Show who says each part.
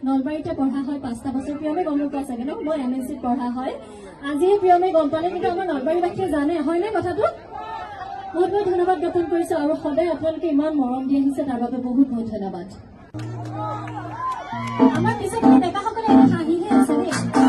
Speaker 1: নলবাৰীতে পঢ়া হয় 5টা বছৰ প্ৰিয়মে গম নোপোৱা চাগে ন মই এমএসসি পঢ়া হয় আজি প্ৰিয়মে গম পালে কিন্তু আমাৰ নলবাৰীবাসীয়ে জানে হয়নে কথাটো বহুত বহুত ধন্যবাদ জ্ঞাপন কৰিছো আৰু সদায় আপোনালোকে ইমান মৰম দি আহিছে তাৰ বাবে বহুত বহুত ধন্যবাদ আমাৰ পিছত ডেকাসকলে এটা হাঁহিহে আছে দেই